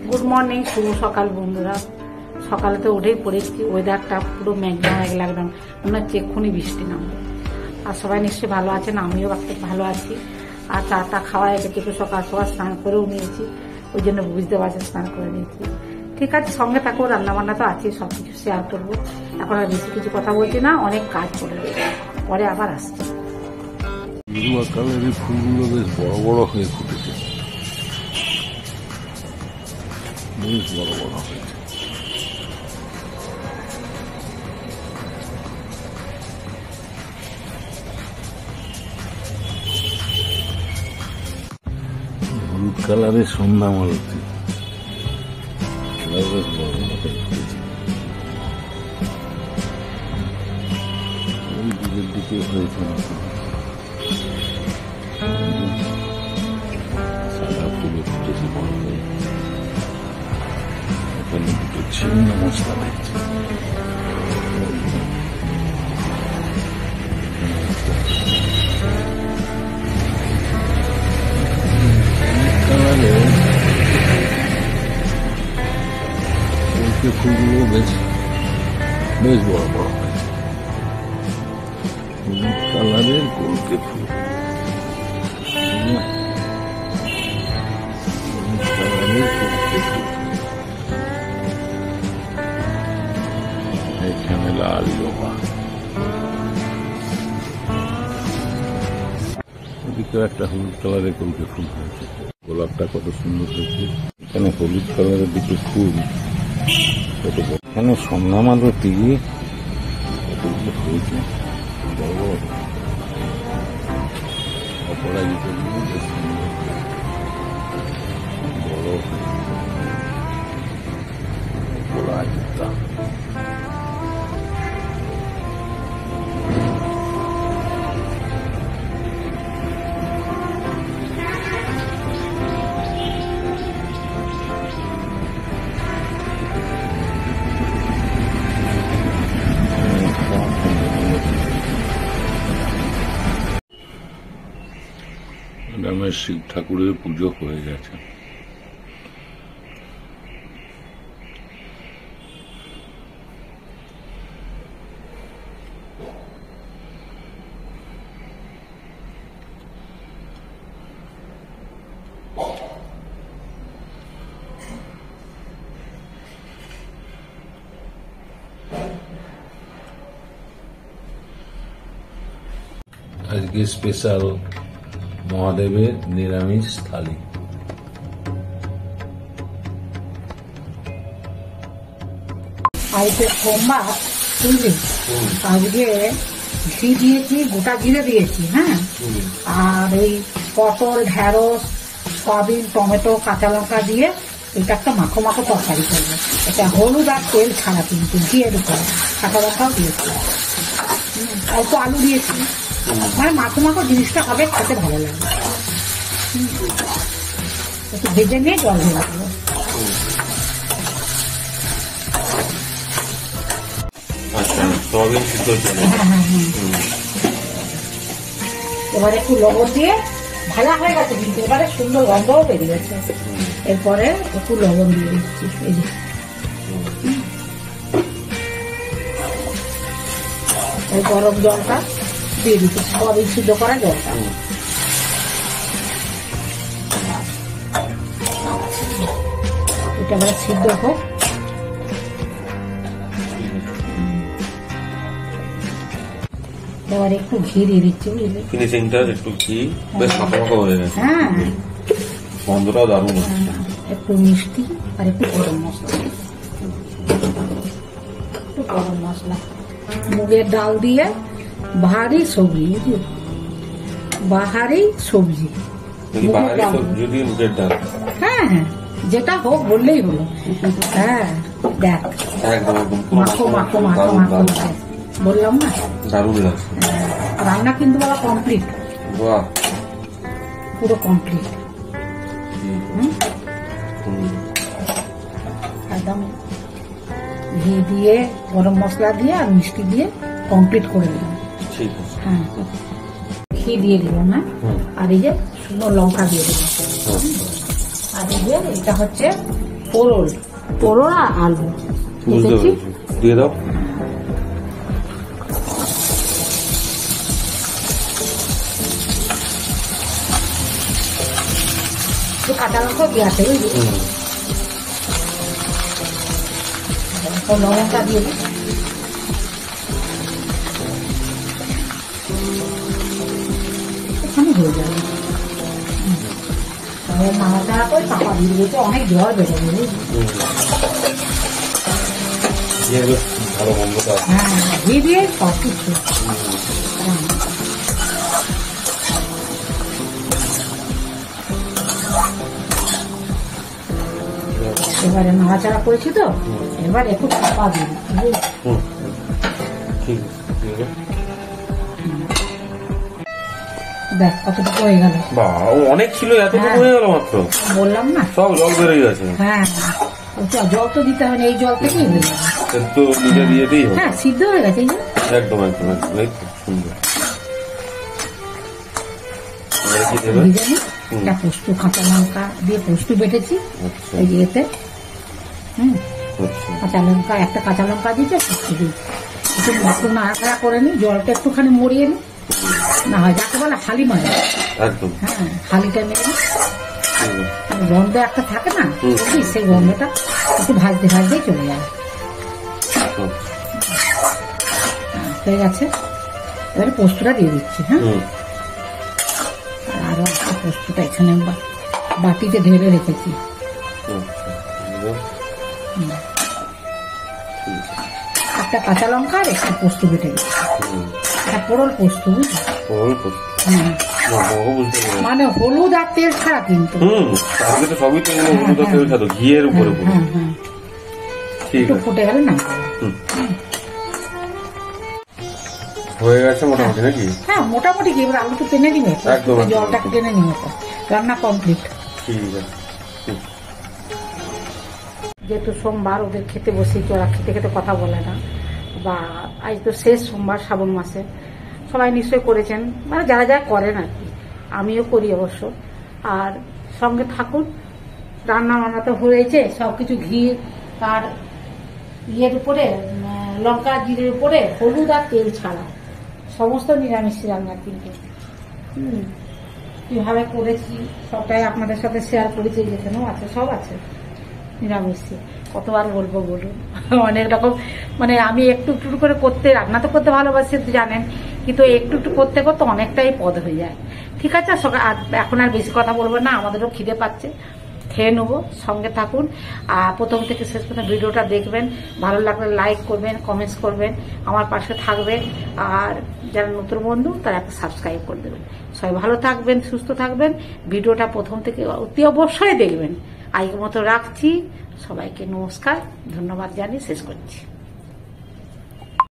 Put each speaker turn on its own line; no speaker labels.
Good morning, শুভ সকাল বন্ধুরা। সকালে তো উঠেই পড়েছি, ওয়েদারটা পুরো মেঘলা মেঘলা, একদম মনে হচ্ছে এক্ষুনি বৃষ্টি নামবে। আর সবাই নিশ্চয়ই ভালো আছেন, আমিও ভালো আছি। আর চাটা খাওয়া গেছে, একটু সকাল সকাল স্নান করেও নিয়েছি, ওই জন্য বুঝতে পারছেন স্নান করে নিয়েছি। ঠিক আছে, সঙ্গে থাকো, রান্নাবান্না তো আছে, সবকিছু শেয়ার করবো। এখন আর বেশি কিছু কথা বলছি না, অনেক কাজ করে দেবে, পরে আবার আসছি।
কালারের ফুলগুলো বেশ বড় বড় হয়ে ফুটেছে, বেশ বড় বড় হয়েছে। হলুদ কালারের সন্ধ্যা মালতী, বেশ বড় বড় হয়ে ফুটেছে। ওই দিকের দিকে হয়েছে সাদা ফুলে ফুটেছে বড় হয়ে। এখানে দুটো ছিন্ন মশলা দেখছে, ফুলগুলো বেশ বেশ বড় বড় হয়েছে। হলুদ কালারের কলকে ফুল, এখানে লাল জবা, ওদিকে একটা হলুদ কালারের কলকে ফুল হয়েছে। গোলাপটা কত সুন্দর হয়েছে। এখানে হলুদ কালারের দুটো ফুল, এখানে সন্ধ্যা মালতী কতগুলো হয়েছে বড় বড়। অপরাজিতাগুলো বেশ সুন্দর বড় অপরাজিতা। গ্রামের শিব ঠাকুরের পুজো হয়ে গেছে। আজকে স্পেশাল মহাদেবের নিরামিষ থালি।
আজকে সোমবার, বুঝলি, আজকে ঘি দিয়েছি, গোটা জিরে দিয়েছি, হ্যাঁ, আর ওই পটল, ঢেঁড়স, সয়াবিন, টমেটো, কাঁচা লঙ্কা দিয়ে এটা একটা মাখো মাখো তরকারি করবো। এটা হলুদ আর তেল ছাড়া, কিন্তু ঘিয়ের উপরে কাঁচা লঙ্কাও দিয়েছি, অল্প আলু দিয়েছি, মানে মাখো মাখো জিনিসটা হবে, খেতে ভালো লাগবে। একটু ভেজে নিয়ে জল দিয়ে রাখবো। এবারে একটু লবণ দিয়ে, ভাজা হয়ে গেছে কিন্তু এবারে সুন্দর গন্ধও বেরিয়ে গেছে। এরপরে একটু লবণ দিয়ে দিচ্ছি, এই যে এই গরম জলটা দিয়ে দিচ্ছি, সয়াবিন সিদ্ধ করা জলটা। এটা এবারে সিদ্ধ হোক। এবার একটু ঘি দিয়ে দিচ্ছি, বুঝলি,
ফিনিশিংটা একটু ঘি, বেশ মাখা মাখা হয়ে গেছে।
হ্যাঁ,
গন্ধটাও দারুণ হচ্ছে।
একটু মিষ্টি আর একটু গরম মশলা, একটু গরম মশলা। মুগের ডাল দিয়ে বাহারি সবজি, বুঝলি, বাহারি সবজি।
মুগের ডাল,
হ্যাঁ হ্যাঁ, যেটা হোক বললেই হলো। হ্যাঁ, দেখ মাখো মাখো মাখো মাখো, বললাম না,
দারুণ লাগছে।
রান্না কিন্তু বলা কমপ্লিট, পুরো কমপ্লিট, একদম ঘি দিয়ে, গরম মশলা দিয়ে আর মিষ্টি দিয়ে কমপ্লিট করে দিলাম। হ্যাঁ, ঘি দিয়ে দিলাম, হ্যাঁ, আর এই যে শুকনো লঙ্কা দিয়ে দিলাম। আর এই যে এটা হচ্ছে পোড়ল আর আলু
বুঝতে
কেটেছি।
পেরেছি, দিয়ে দাও।
একটু কাঁচা লঙ্কা দিয়ে আছে বুঝলি, লবণটা দিয়ে দিই। এখানে হয়ে যাবে। নাড়াচাড়া করে চাপা দিয়ে দিয়েছে, অনেক জল বেরোবে বুঝলি।
দিয়ে বেশ ভালো গন্ধটা আছে।
হ্যাঁ ঘি দিয়ে সব কিছু। এবারে নাড়াচাড়া করেছি তো, এবার একটু চাপা দিই বুঝলি।
হুম, ঠিক আছে, দিয়ে দাও।
দেখ কতটুকু হয়ে গেল।
বাহ, ও অনেক ছিল, এতটুকু
হ্যাঁ।
হয়ে গেল মাত্র।
বললাম না,
সব জল বেরিয়ে গেছে।
হ্যাঁ জল তো দিতে হবে না, এই জল থেকেই হয়ে যাবে।
তো নিজে দিয়ে দিই হবে।
হ্যাঁ সিদ্ধ হয়ে গেছে এই যে।
একদম একদম একদম, এই তো সুন্দর। এবারে কি দেবে?
বিরিয়ানি একটা পোস্ত কাঁচা লঙ্কা দিয়ে পোস্ত বেটেছি
আচ্ছা
এই যে এতে।
আচ্ছা,
কাঁচা লঙ্কা একটা কাঁচা লঙ্কা দিয়েছে, পোস্ত দিই একটু নাড়াচাড়া করে নিই, জলটা একটুখানি মরিয়ে নিই, না হয় যাকে বলে হালি মারে।
একদম
হ্যাঁ হালিটা নিয়ে নিই,
ঠিক আছে।
গন্ধ একটা থাকে না বুঝলি, সেই গন্ধটা একটু ভাজতে ভাজতেই চলে যাবে।
আচ্ছা।
হয়ে গেছে, এবারে পোস্তটা দিয়ে দিচ্ছি। হ্যাঁ
হুম,
আরো একটা পোস্তটা এখানে বাটিতে ঢেলে রেখেছি।
আচ্ছা, দিয়ে দাও।
একটা কাঁচা লঙ্কা আর একটা পোস্ত বেটে দিচ্ছি,
হুম,
একটা পোড়ল পোস্ত বুঝলি।
অল্প।
হুম।
না, বাবা বুঝতে পেরেছি।
মানে হলুদ আর তেল ছাড়া কিন্তু।
আজকে তো সবই তো এগুলো হলুদ আর তেল ছাড়া, ঘিয়ের উপরে পুরো।
হ্যাঁ হ্যাঁ
ঠিক
একটু
আছে,
ফুটে গেলে না
হয়ে গেছে মোটামুটি নাকি?
হ্যাঁ মোটামুটি কি, এবার আলু তো টেনে নিবে,
একদম, একদম,
জলটা
একদম।
টেনে নিবে তো, রান্না কমপ্লিট।
ঠিক আছে। হুম,
যেহেতু সোমবার ওদের খেতে বসেছি, ওরা খেতে খেতে কথা বলে না, বা আজ তো শেষ সোমবার শ্রাবণ মাসে, সবাই নিশ্চয়ই করেছেন, মানে যারা যারা করেন আর কি, আমিও করি অবশ্য। আর সঙ্গে থাকুন, রান্না বান্না তো হয়েছে সবকিছু ঘি আর ইয়ের উপরে, লঙ্কা জিরের উপরে, হলুদ আর তেল ছাড়া সমস্ত নিরামিষ রান্না কিন্তু। কিভাবে করেছি সবটাই আপনাদের সাথে শেয়ার করেছি, যেখানেও আছে সব আছে নিরামিষ। কতবার বলবো বলুন, অনেক রকম, মানে আমি একটু একটু করে করতে, রান্না তো করতে ভালোবাসি জানেন, কিন্তু একটু একটু করতে করতে অনেকটাই পদ হয়ে যায়। ঠিক আছে, আর এখন আর বেশি কথা বলবো না, আমাদেরও খিদে পাচ্ছে, খেয়ে নেবো। সঙ্গে থাকুন, আর প্রথম থেকে শেষ পর্যন্ত ভিডিওটা দেখবেন, ভালো লাগলে লাইক করবেন, কমেন্টস করবেন, আমার পাশে থাকবেন, আর যারা নতুন বন্ধু তারা একটা সাবস্ক্রাইব করে দেবেন। সবাই ভালো থাকবেন, সুস্থ থাকবেন, ভিডিওটা প্রথম থেকে অতি অবশ্যই দেখবেন। আজকের মতো রাখছি, সবাইকে নমস্কার, ধন্যবাদ জানিয়ে শেষ করছি।